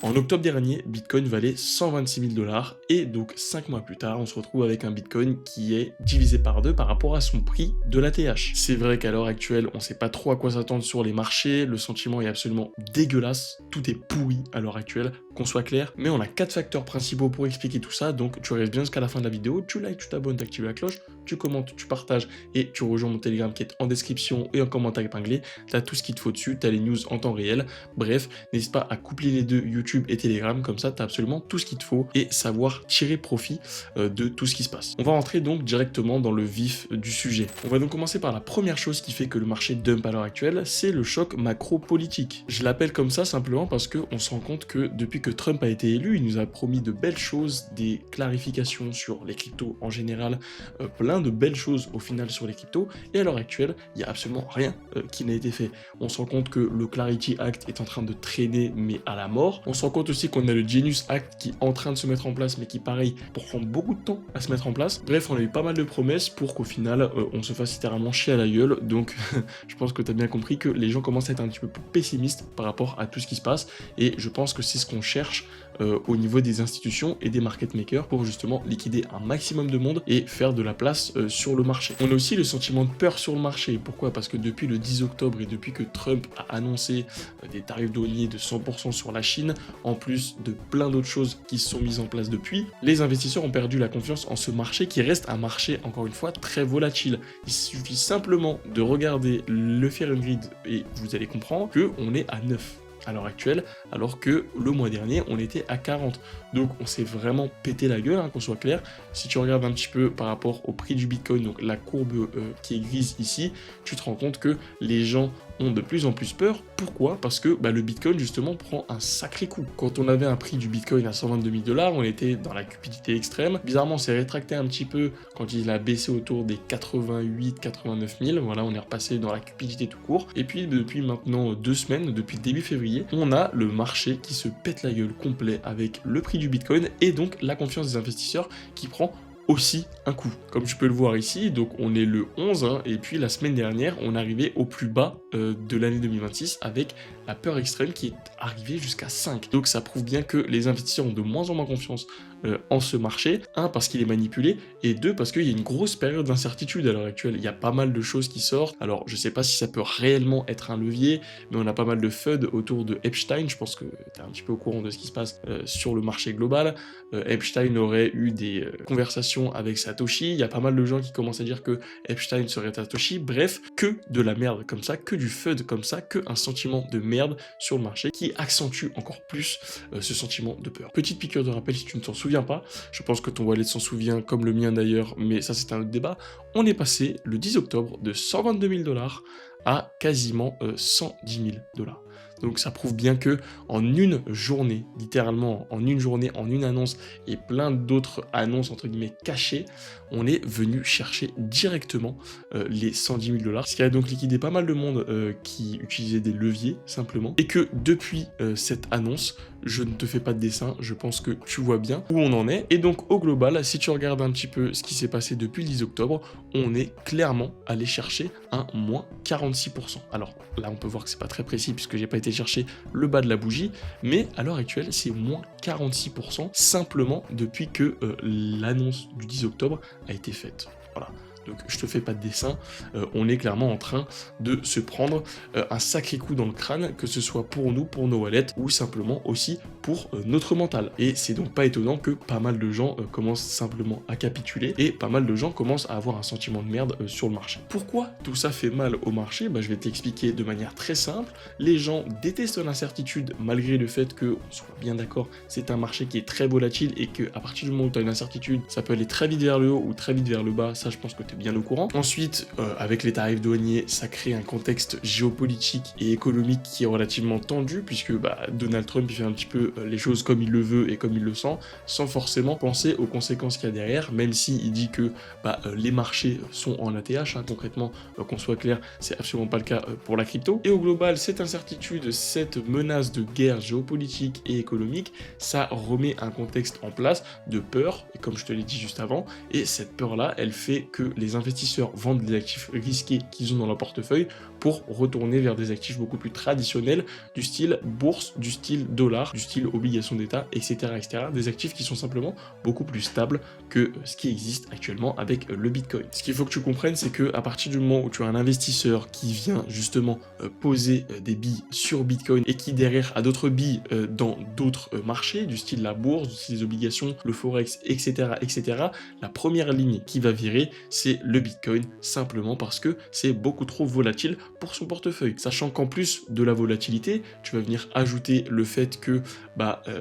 En octobre dernier, Bitcoin valait 126 000 $ et donc 5 mois plus tard, on se retrouve avec un Bitcoin qui est divisé par 2 par rapport à son prix de l'ATH. C'est vrai qu'à l'heure actuelle, on sait pas trop à quoi s'attendre sur les marchés, le sentiment est absolument dégueulasse, tout est pourri à l'heure actuelle, qu'on soit clair, mais on a 4 facteurs principaux pour expliquer tout ça, donc tu restes bien jusqu'à la fin de la vidéo, tu likes, tu t'abonnes, tu actives la cloche, tu commentes, tu partages et tu rejoins mon Telegram qui est en description et en commentaire épinglé, t'as tout ce qu'il te faut dessus, t'as les news en temps réel, bref, n'hésite pas à coupler les deux, YouTube et Telegram, comme ça t'as absolument tout ce qu'il te faut et savoir tirer profit de tout ce qui se passe. On va rentrer donc directement dans le vif du sujet. On va donc commencer par la première chose qui fait que le marché dump à l'heure actuelle, c'est le choc macro-politique. Je l'appelle comme ça simplement parce qu'on se rend compte que depuis que Trump a été élu, il nous a promis de belles choses, des clarifications sur les cryptos en général, plein de belles choses au final sur les cryptos, et à l'heure actuelle, il n'y a absolument rien qui n'a été fait. On se rend compte que le Clarity Act est en train de traîner, mais à la mort. On se rend compte aussi qu'on a le Genius Act qui est en train de se mettre en place, mais qui pareil, pour prendre beaucoup de temps à se mettre en place. Bref, on a eu pas mal de promesses pour qu'au final, on se fasse littéralement chier à la gueule, donc je pense que tu as bien compris que les gens commencent à être un petit peu plus pessimistes par rapport à tout ce qui se passe, et je pense que c'est ce qu'on cherche au niveau des institutions et des market makers pour justement liquider un maximum de monde et faire de la place sur le marché. On a aussi le sentiment de peur sur le marché. Pourquoi? Parce que depuis le 10 octobre et depuis que Trump a annoncé des tarifs douaniers de 100% sur la Chine, en plus de plein d'autres choses qui se sont mises en place depuis, les investisseurs ont perdu la confiance en ce marché qui reste un marché, encore une fois, très volatile. Il suffit simplement de regarder le Fear and Greed et vous allez comprendre qu'on est à 9 à l'heure actuelle, alors que le mois dernier, on était à 40. Donc on s'est vraiment pété la gueule, hein, qu'on soit clair. Si tu regardes un petit peu par rapport au prix du Bitcoin, donc la courbe qui est grise ici, tu te rends compte que les gens ont de plus en plus peur. Pourquoi? Parce que le Bitcoin, justement, prend un sacré coup. Quand on avait un prix du Bitcoin à 122 000 $, on était dans la cupidité extrême. Bizarrement, on s'est rétracté un petit peu quand il a baissé autour des 88-89 000. Voilà, on est repassé dans la cupidité tout court. Et puis, depuis maintenant 2 semaines, depuis le début février, on a le marché qui se pète la gueule complet avec le prix du Bitcoin et donc la confiance des investisseurs qui prend aussi un coup. Comme tu peux le voir ici, donc on est le 11, hein, et puis la semaine dernière, on arrivait au plus bas de l'année 2026 avec la peur extrême qui est arrivée jusqu'à 5. Donc ça prouve bien que les investisseurs ont de moins en moins confiance en ce marché. 1, parce qu'il est manipulé, et 2, parce qu'il y a une grosse période d'incertitude à l'heure actuelle. Il y a pas mal de choses qui sortent. Alors je sais pas si ça peut réellement être un levier, mais on a pas mal de FUD autour de Epstein. Je pense que tu es un petit peu au courant de ce qui se passe sur le marché global. Epstein aurait eu des conversations avec Satoshi. Il y a pas mal de gens qui commencent à dire que Epstein serait Satoshi. Bref, que de la merde comme ça, que du FUD comme ça, que un sentiment de merde sur le marché qui accentue encore plus ce sentiment de peur. Petite piqûre de rappel si tu ne t'en souviens pas, je pense que ton wallet s'en souvient comme le mien d'ailleurs, mais ça c'est un autre débat. On est passé le 10 octobre de 122 000 $ à quasiment 110 000 $. Donc ça prouve bien que en une journée, littéralement en une journée, en une annonce et plein d'autres annonces entre guillemets cachées, on est venu chercher directement les 110 000 $, ce qui a donc liquidé pas mal de monde qui utilisait des leviers simplement, et que depuis cette annonce, je ne te fais pas de dessin, je pense que tu vois bien où on en est. Et donc au global, si tu regardes un petit peu ce qui s'est passé depuis le 10 octobre, on est clairement allé chercher un moins 46%. Alors là on peut voir que c'est pas très précis puisque j'ai pas été chercher le bas de la bougie, mais à l'heure actuelle c'est moins 46% simplement depuis que l'annonce du 10 octobre a été faite. Voilà. Donc je te fais pas de dessin, on est clairement en train de se prendre un sacré coup dans le crâne, que ce soit pour nous, pour nos wallets, ou simplement aussi pour notre mental. Et c'est donc pas étonnant que pas mal de gens commencent simplement à capituler, et pas mal de gens commencent à avoir un sentiment de merde sur le marché. Pourquoi tout ça fait mal au marché? Je vais t'expliquer de manière très simple. Les gens détestent l'incertitude malgré le fait que, on soit bien d'accord, c'est un marché qui est très volatile et que à partir du moment où tu as une incertitude, ça peut aller très vite vers le haut ou très vite vers le bas. Ça je pense que tu es bien au courant. Ensuite, avec les tarifs douaniers, ça crée un contexte géopolitique et économique qui est relativement tendu, puisque Donald Trump il fait un petit peu les choses comme il le veut et comme il le sent, sans forcément penser aux conséquences qu'il y a derrière, même s'il dit que les marchés sont en ATH, hein, concrètement, qu'on soit clair, c'est absolument pas le cas pour la crypto. Et au global, cette incertitude, cette menace de guerre géopolitique et économique, ça remet un contexte en place de peur, et comme je te l'ai dit juste avant, et cette peur-là, elle fait que les investisseurs vendent des actifs risqués qu'ils ont dans leur portefeuille pour retourner vers des actifs beaucoup plus traditionnels du style bourse, du style dollar, du style obligation d'État, etc., etc. Des actifs qui sont simplement beaucoup plus stables que ce qui existe actuellement avec le Bitcoin. Ce qu'il faut que tu comprennes, c'est que à partir du moment où tu as un investisseur qui vient justement poser des billes sur Bitcoin et qui derrière a d'autres billes dans d'autres marchés, du style la bourse, du style les obligations, le forex, etc., etc., la première ligne qui va virer, c'est le Bitcoin, simplement parce que c'est beaucoup trop volatile pour son portefeuille. Sachant qu'en plus de la volatilité, tu vas venir ajouter le fait que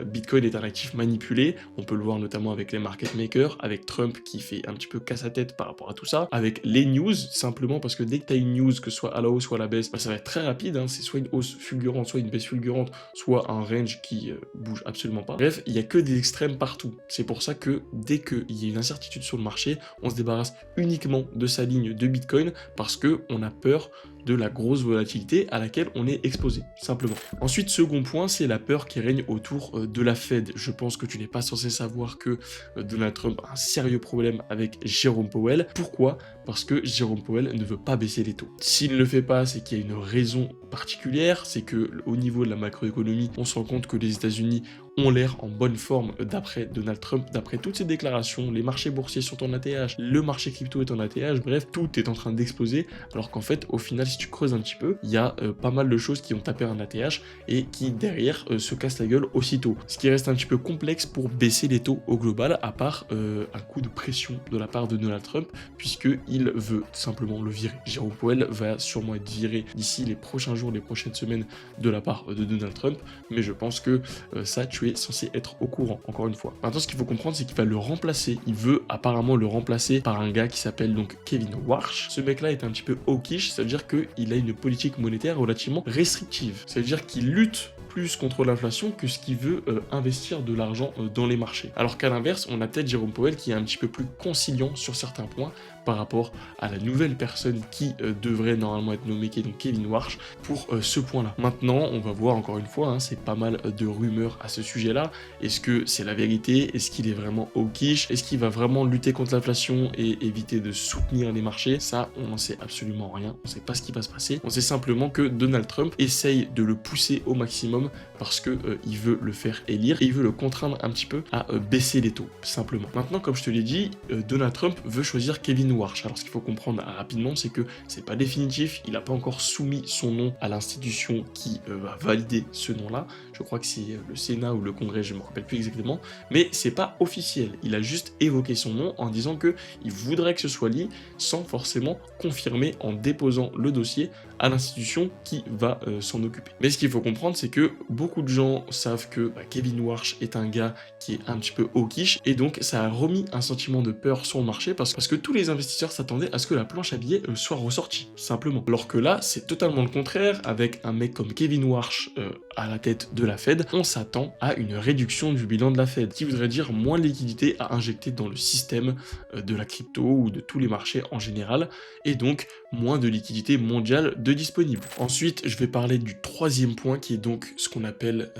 Bitcoin est un actif manipulé. On peut le voir notamment avec les market makers, avec Trump qui fait un petit peu casse à tête par rapport à tout ça, avec les news, simplement parce que dès que tu as une news, que ce soit à la hausse ou à la baisse, ça va être très rapide, hein. C'est soit une hausse fulgurante, soit une baisse fulgurante, soit un range qui bouge absolument pas. Bref, il n'y a que des extrêmes partout. C'est pour ça que dès qu'il y a une incertitude sur le marché, on se débarrasse uniquement de sa ligne de Bitcoin parce qu'on a peur de la grosse volatilité à laquelle on est exposé, simplement. Ensuite, second point, c'est la peur qui règne autour de la Fed. Je pense que tu n'es pas censé savoir que Donald Trump a un sérieux problème avec Jérôme Powell. Pourquoi ? Parce que Jérôme Powell ne veut pas baisser les taux. S'il ne le fait pas, c'est qu'il y a une raison particulière, c'est que au niveau de la macroéconomie, on se rend compte que les États-Unis ont l'air en bonne forme d'après Donald Trump, d'après toutes ses déclarations, les marchés boursiers sont en ATH, le marché crypto est en ATH, bref, tout est en train d'exploser, alors qu'en fait, au final, si tu creuses un petit peu, il y a pas mal de choses qui ont tapé un ATH et qui, derrière, se cassent la gueule aussitôt. Ce qui reste un petit peu complexe pour baisser les taux au global, à part un coup de pression de la part de Donald Trump, puisqu'il veut simplement le virer. Jérôme Powell va sûrement être viré d'ici les prochains jours, les prochaines semaines de la part de Donald Trump, mais je pense que ça, tu es censé être au courant, encore une fois. Maintenant, ce qu'il faut comprendre, c'est qu'il va le remplacer. Il veut apparemment le remplacer par un gars qui s'appelle donc Kevin Warsh. Ce mec-là est un petit peu hawkish, ça veut dire qu'il a une politique monétaire relativement restrictive. Ça veut dire qu'il lutte plus contre l'inflation que ce qu'il veut investir de l'argent dans les marchés. Alors qu'à l'inverse, on a peut-être Jérôme Powell qui est un petit peu plus conciliant sur certains points par rapport à la nouvelle personne qui devrait normalement être nommée, qui est donc Kevin Warsh, pour ce point-là. Maintenant, on va voir encore une fois, hein, c'est pas mal de rumeurs à ce sujet-là. Est-ce que c'est la vérité? Est-ce qu'il est vraiment hawkish? Est-ce qu'il va vraiment lutter contre l'inflation et éviter de soutenir les marchés? Ça, on n'en sait absolument rien. On ne sait pas ce qui va se passer. On sait simplement que Donald Trump essaye de le pousser au maximum parce que il veut le faire élire et il veut le contraindre un petit peu à baisser les taux, simplement. Maintenant, comme je te l'ai dit, Donald Trump veut choisir Kevin Warsh. Alors, ce qu'il faut comprendre rapidement, c'est que c'est pas définitif. Il n'a pas encore soumis son nom à l'institution qui va valider ce nom-là. Je crois que c'est le Sénat ou le Congrès, je me rappelle plus exactement, mais c'est pas officiel. Il a juste évoqué son nom en disant que il voudrait que ce soit lui, sans forcément confirmer en déposant le dossier à l'institution qui va s'en occuper. Mais ce qu'il faut comprendre, c'est que beaucoup de gens savent que Kevin Warsh est un gars qui est un petit peu hawkish, et donc ça a remis un sentiment de peur sur le marché parce que tous les investisseurs s'attendaient à ce que la planche à billets soit ressortie, simplement. Alors que là, c'est totalement le contraire. Avec un mec comme Kevin Warsh à la tête de la Fed, on s'attend à une réduction du bilan de la Fed, qui voudrait dire moins de liquidités à injecter dans le système de la crypto ou de tous les marchés en général, et donc moins de liquidités mondiales de disponibles. Ensuite, je vais parler du troisième point qui est donc ce qu'on appelle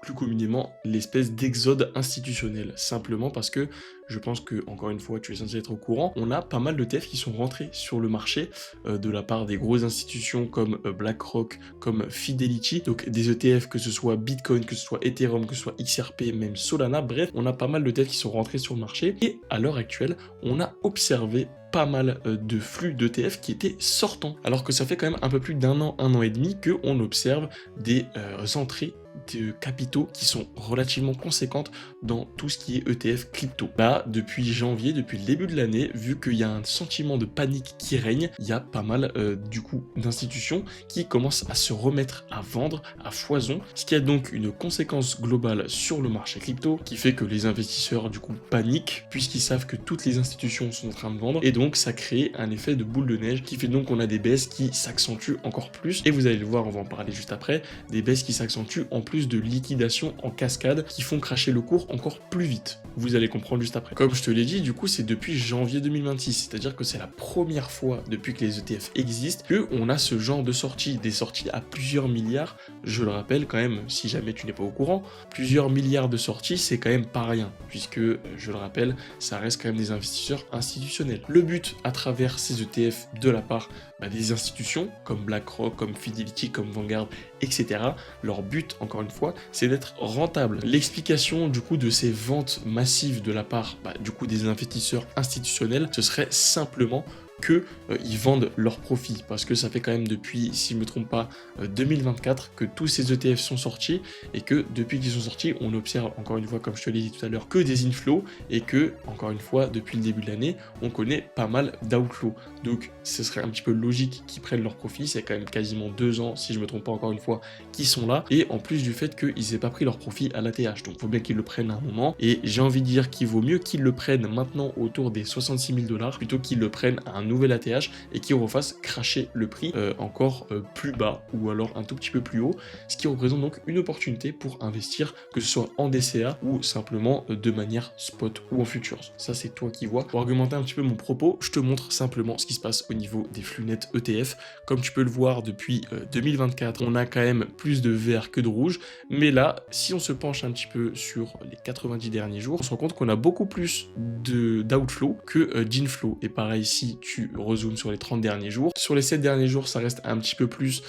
plus communément l'espèce d'exode institutionnel, simplement parce que je pense que, encore une fois, tu es censé être au courant, on a pas mal de d'ETF qui sont rentrés sur le marché de la part des grosses institutions comme BlackRock, comme Fidelity, donc des ETF, que ce soit Bitcoin, que ce soit Ethereum, que ce soit XRP, même Solana, bref, on a pas mal de d'ETF qui sont rentrés sur le marché, et à l'heure actuelle, on a observé pas mal de flux d'ETF qui étaient sortants, alors que ça fait quand même un peu plus d'un an et demi qu'on observe des entrées de capitaux qui sont relativement conséquentes dans tout ce qui est ETF crypto. Là, depuis janvier, depuis le début de l'année, vu qu'il y a un sentiment de panique qui règne, il y a pas mal du coup d'institutions qui commencent à se remettre à vendre à foison, ce qui a donc une conséquence globale sur le marché crypto qui fait que les investisseurs du coup paniquent puisqu'ils savent que toutes les institutions sont en train de vendre, et donc ça crée un effet de boule de neige qui fait donc qu'on a des baisses qui s'accentuent encore plus, et vous allez le voir, on va en parler juste après, des baisses qui s'accentuent en plus de liquidations en cascade qui font cracher le cours encore plus vite. Vous allez comprendre juste après. Comme je te l'ai dit, du coup, c'est depuis janvier 2026, c'est-à-dire que c'est la première fois depuis que les ETF existent qu'on a ce genre de sortie, des sorties à plusieurs milliards. Je le rappelle quand même, si jamais tu n'es pas au courant, plusieurs milliards de sorties, c'est quand même pas rien, puisque, je le rappelle, ça reste quand même des investisseurs institutionnels. Le but à travers ces ETF de la part des institutions comme BlackRock, comme Fidelity, comme Vanguard, etc. Leur but, encore une fois, c'est d'être rentable. L'explication du coup de ces ventes massives de la part du coup des investisseurs institutionnels, ce serait simplement qu'ils vendent leurs profits, parce que ça fait quand même depuis, si je ne me trompe pas, 2024 que tous ces ETF sont sortis, et que depuis qu'ils sont sortis, on observe encore une fois, comme je te l'ai dit tout à l'heure, que des inflows, et que, encore une fois, depuis le début de l'année, on connaît pas mal d'outflows. Donc ce serait un petit peu logique qu'ils prennent leurs profits, c'est quand même quasiment 2 ans, si je ne me trompe pas encore une fois, qui sont là, et en plus du fait qu'ils n'aient pas pris leur profit à l'ATH, donc il faut bien qu'ils le prennent à un moment, et j'ai envie de dire qu'il vaut mieux qu'ils le prennent maintenant autour des 66 000 $, plutôt qu'ils le prennent à un nouvel ATH et qui refasse cracher le prix encore plus bas ou alors un tout petit peu plus haut, ce qui représente donc une opportunité pour investir, que ce soit en DCA ou simplement de manière spot ou en futures. Ça c'est toi qui vois. Pour argumenter un petit peu mon propos, je te montre simplement ce qui se passe au niveau des flux nets ETF. Comme tu peux le voir depuis 2024, on a quand même plus de vert que de rouge, mais là, si on se penche un petit peu sur les 90 derniers jours, on se rend compte qu'on a beaucoup plus d'outflow que d'inflow. Et pareil, si tu rezoom sur les 30 derniers jours. Sur les 7 derniers jours, ça reste un petit peu plus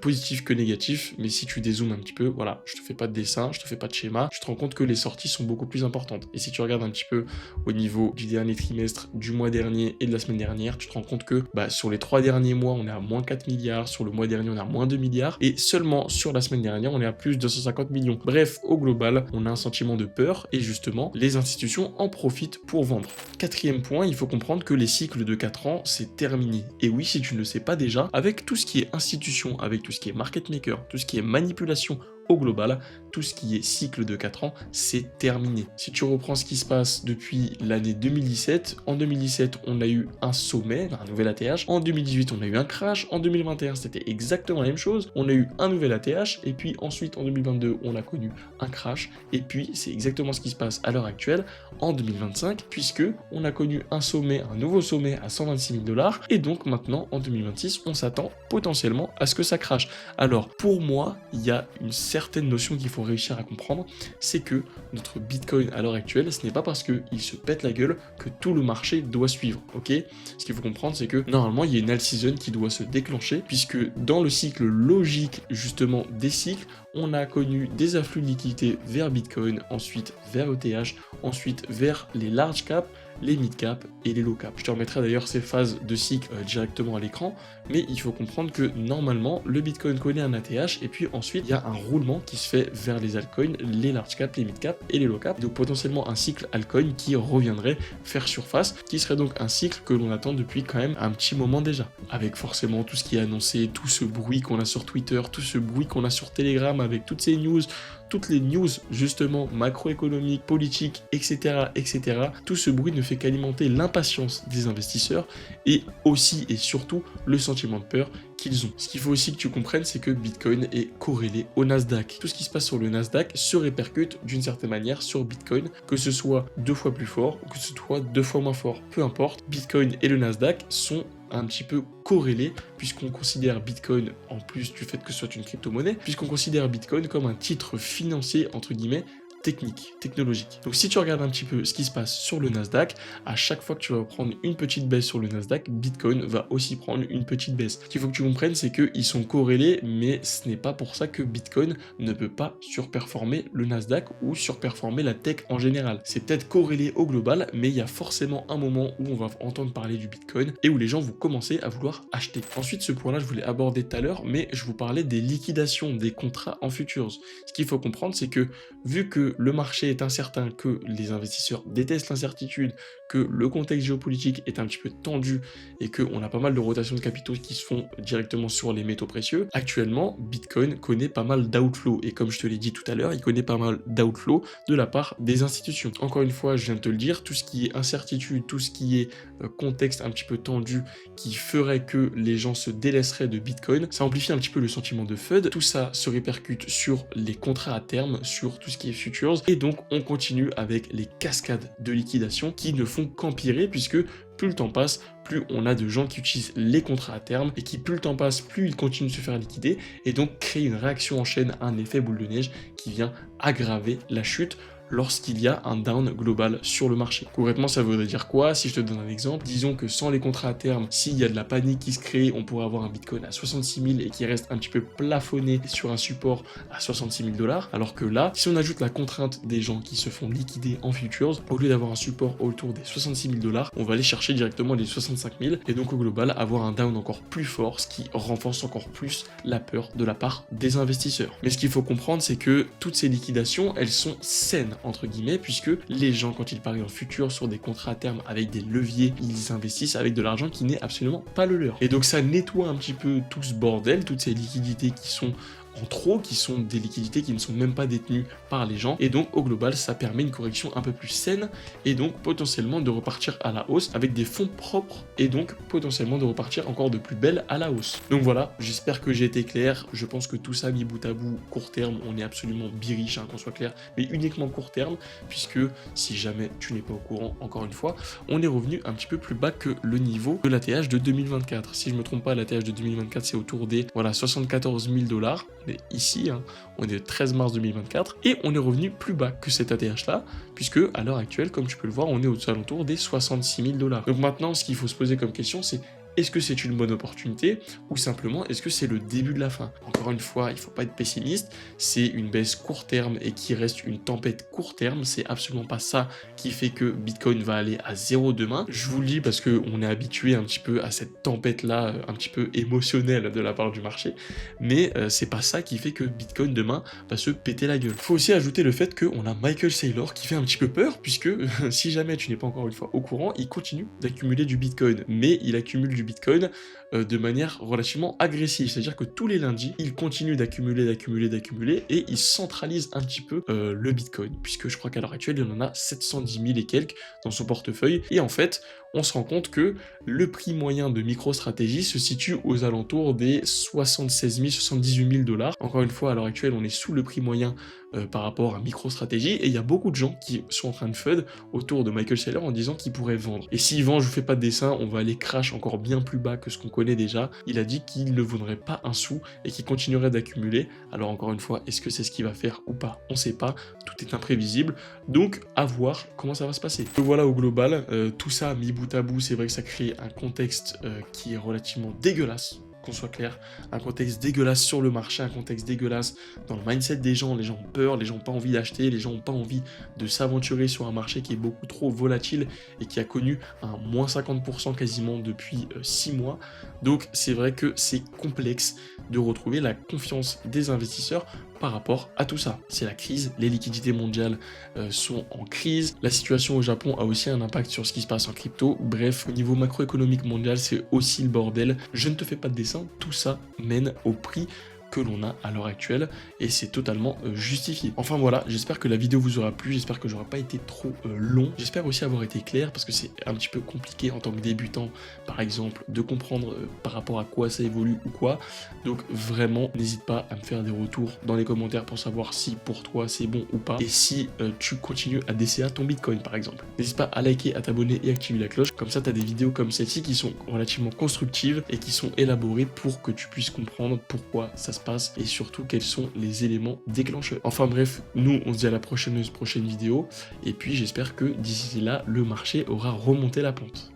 positif que négatif, mais si tu dézoomes un petit peu, voilà, je te fais pas de dessin, je te fais pas de schéma, tu te rends compte que les sorties sont beaucoup plus importantes. Et si tu regardes un petit peu au niveau du dernier trimestre, du mois dernier et de la semaine dernière, tu te rends compte que sur les 3 derniers mois, on est à moins 4 milliards, sur le mois dernier, on est à moins 2 milliards, et seulement sur la semaine dernière, on est à plus de 250 millions. Bref, au global, on a un sentiment de peur, et justement, les institutions en profitent pour vendre. Quatrième point, il faut comprendre que les cycles de 4 ans, c'est terminé. Et oui, si tu ne le sais pas déjà, avec tout ce qui est institution, avec tout ce qui est market maker, tout ce qui est manipulation au global, tout ce qui est cycle de 4 ans, c'est terminé. Si tu reprends ce qui se passe depuis l'année 2017, en 2017, on a eu un sommet, un nouvel ATH, en 2018, on a eu un crash, en 2021, c'était exactement la même chose, on a eu un nouvel ATH, et puis ensuite, en 2022, on a connu un crash, et puis c'est exactement ce qui se passe à l'heure actuelle, en 2025, puisque on a connu un sommet, un nouveau sommet à 126 000 $, et donc maintenant, en 2026, on s'attend potentiellement à ce que ça crache. Alors, pour moi, il y a une certaine notion qu'il faut réussir à comprendre, c'est que notre Bitcoin à l'heure actuelle, ce n'est pas parce qu'il se pète la gueule que tout le marché doit suivre, ok? Ce qu'il faut comprendre, c'est que normalement, il y a une alt season qui doit se déclencher, puisque dans le cycle logique, justement, des cycles, on a connu des afflux de liquidités vers Bitcoin, ensuite vers ETH, ensuite vers les large caps, les mid cap et les low cap. Je te remettrai d'ailleurs ces phases de cycle directement à l'écran, mais il faut comprendre que normalement le Bitcoin connaît un ATH et puis ensuite il y a un roulement qui se fait vers les altcoins, les large cap, les mid cap et les low cap. Donc potentiellement un cycle altcoin qui reviendrait faire surface, qui serait donc un cycle que l'on attend depuis quand même un petit moment déjà. Avec forcément tout ce qui est annoncé, tout ce bruit qu'on a sur Twitter, tout ce bruit qu'on a sur Telegram avec toutes ces news, toutes les news justement macroéconomiques, politiques, etc., etc. Tout ce bruit ne fait qu'alimenter l'impatience des investisseurs et aussi et surtout le sentiment de peur qu'ils ont. Ce qu'il faut aussi que tu comprennes, c'est que Bitcoin est corrélé au Nasdaq. Tout ce qui se passe sur le Nasdaq se répercute d'une certaine manière sur Bitcoin, que ce soit 2 fois plus fort ou que ce soit 2 fois moins fort. Peu importe, Bitcoin et le Nasdaq sont un petit peu corrélés, puisqu'on considère Bitcoin, en plus du fait que ce soit une crypto-monnaie, puisqu'on considère Bitcoin comme un titre financier, entre guillemets, technologique. Donc si tu regardes un petit peu ce qui se passe sur le Nasdaq, à chaque fois que tu vas prendre une petite baisse sur le Nasdaq, Bitcoin va aussi prendre une petite baisse. Ce qu'il faut que tu comprennes, c'est qu'ils sont corrélés, mais ce n'est pas pour ça que Bitcoin ne peut pas surperformer le Nasdaq ou surperformer la tech en général. C'est peut-être corrélé au global, mais il y a forcément un moment où on va entendre parler du Bitcoin et où les gens vont commencer à vouloir acheter. Ensuite, ce point-là, je voulais aborder tout à l'heure, mais je vous parlais des liquidations des contrats en futures. Ce qu'il faut comprendre, c'est que vu que que le marché est incertain, que les investisseurs détestent l'incertitude, que le contexte géopolitique est un petit peu tendu et qu'on a pas mal de rotations de capitaux qui se font directement sur les métaux précieux, actuellement, Bitcoin connaît pas mal d'outflow. Et comme je te l'ai dit tout à l'heure, il connaît pas mal d'outflow de la part des institutions. Encore une fois, je viens de te le dire, tout ce qui est incertitude, tout ce qui est contexte un petit peu tendu qui ferait que les gens se délaisseraient de Bitcoin, ça amplifie un petit peu le sentiment de FUD. Tout ça se répercute sur les contrats à terme, sur tout ce qui est futures. Et donc, on continue avec les cascades de liquidation qui ne font qu'empirer puisque plus le temps passe, plus on a de gens qui utilisent les contrats à terme et qui plus le temps passe, plus ils continuent de se faire liquider et donc créer une réaction en chaîne, un effet boule de neige qui vient aggraver la chute lorsqu'il y a un down global sur le marché. Concrètement, ça voudrait dire quoi? Si je te donne un exemple, disons que sans les contrats à terme, s'il y a de la panique qui se crée, on pourrait avoir un Bitcoin à 66 000 et qui reste un petit peu plafonné sur un support à 66 000 $, alors que là, si on ajoute la contrainte des gens qui se font liquider en futures, au lieu d'avoir un support autour des 66 000 $, on va aller chercher directement les 65 000 et donc au global avoir un down encore plus fort, ce qui renforce encore plus la peur de la part des investisseurs. Mais ce qu'il faut comprendre, c'est que toutes ces liquidations, elles sont saines entre guillemets, puisque les gens, quand ils parient en futur sur des contrats à terme avec des leviers, ils investissent avec de l'argent qui n'est absolument pas le leur. Et donc ça nettoie un petit peu tout ce bordel, toutes ces liquidités qui sont en trop, qui sont des liquidités qui ne sont même pas détenues par les gens, et donc au global ça permet une correction un peu plus saine et donc potentiellement de repartir à la hausse avec des fonds propres et donc potentiellement de repartir encore de plus belle à la hausse. Donc voilà, j'espère que j'ai été clair. Je pense que tout ça mis bout à bout, court terme, on est absolument biriche, hein, qu'on soit clair, mais uniquement court terme, puisque si jamais tu n'es pas au courant, encore une fois, on est revenu un petit peu plus bas que le niveau de l'ATH de 2024. Si je me trompe pas, l'ATH de 2024 c'est autour des 74 000 $. On est ici, hein, on est le 13 mars 2024 et on est revenu plus bas que cet ATH là, puisque à l'heure actuelle, comme tu peux le voir, on est aux alentours des 66 000 $. Donc maintenant, ce qu'il faut se poser comme question, c'est est-ce que c'est une bonne opportunité ou simplement est-ce que c'est le début de la fin? Encore une fois, il ne faut pas être pessimiste, c'est une baisse court terme et qui reste une tempête court terme, c'est absolument pas ça qui fait que Bitcoin va aller à zéro demain. Je vous le dis parce qu'on est habitué un petit peu à cette tempête-là, un petit peu émotionnelle de la part du marché, mais c'est pas ça qui fait que Bitcoin demain va se péter la gueule. Il faut aussi ajouter le fait qu'on a Michael Saylor qui fait un petit peu peur, puisque si jamais tu n'es pas encore une fois au courant, il continue d'accumuler du Bitcoin, mais il accumule du Bitcoin de manière relativement agressive, c'est-à-dire que tous les lundis, il continue d'accumuler et il centralise un petit peu le Bitcoin, puisque je crois qu'à l'heure actuelle, il en a 710 000 et quelques dans son portefeuille, et en fait, on se rend compte que le prix moyen de MicroStrategy se situe aux alentours des 76 000, 78 000 $. Encore une fois, à l'heure actuelle, on est sous le prix moyen par rapport à MicroStrategy, et il y a beaucoup de gens qui sont en train de FUD autour de Michael Saylor en disant qu'il pourrait vendre. Et s'il vend, je vous fais pas de dessin, on va aller crash encore bien plus bas que ce qu'on connaît déjà. Il a dit qu'il ne vaudrait pas un sou et qu'il continuerait d'accumuler. Alors encore une fois, est-ce que c'est ce qu'il va faire ou pas? On sait pas, tout est imprévisible, donc à voir comment ça va se passer. Donc voilà, au global, tout ça mis bout à bout, c'est vrai que ça crée un contexte qui est relativement dégueulasse, qu'on soit clair, un contexte dégueulasse sur le marché, un contexte dégueulasse dans le mindset des gens, les gens ont peur, les gens n'ont pas envie d'acheter, les gens n'ont pas envie de s'aventurer sur un marché qui est beaucoup trop volatile et qui a connu un moins 50% quasiment depuis 6 mois. Donc c'est vrai que c'est complexe de retrouver la confiance des investisseurs par rapport à tout ça. C'est la crise, les liquidités mondiales sont en crise, la situation au Japon a aussi un impact sur ce qui se passe en crypto, bref, au niveau macroéconomique mondial, c'est aussi le bordel. Je ne te fais pas de dessin, tout ça mène au prix que l'on a à l'heure actuelle et c'est totalement justifié. Enfin voilà, j'espère que la vidéo vous aura plu, j'espère que j'aurai pas été trop long, j'espère aussi avoir été clair parce que c'est un petit peu compliqué en tant que débutant par exemple de comprendre par rapport à quoi ça évolue ou quoi, donc vraiment n'hésite pas à me faire des retours dans les commentaires pour savoir si pour toi c'est bon ou pas et si tu continues à DCA ton Bitcoin par exemple. N'hésite pas à liker, à t'abonner et activer la cloche, comme ça tu as des vidéos comme celle-ci qui sont relativement constructives et qui sont élaborées pour que tu puisses comprendre pourquoi ça se passe et surtout quels sont les éléments déclencheurs. Enfin bref, nous on se dit à la prochaine vidéo et puis j'espère que d'ici là le marché aura remonté la pente.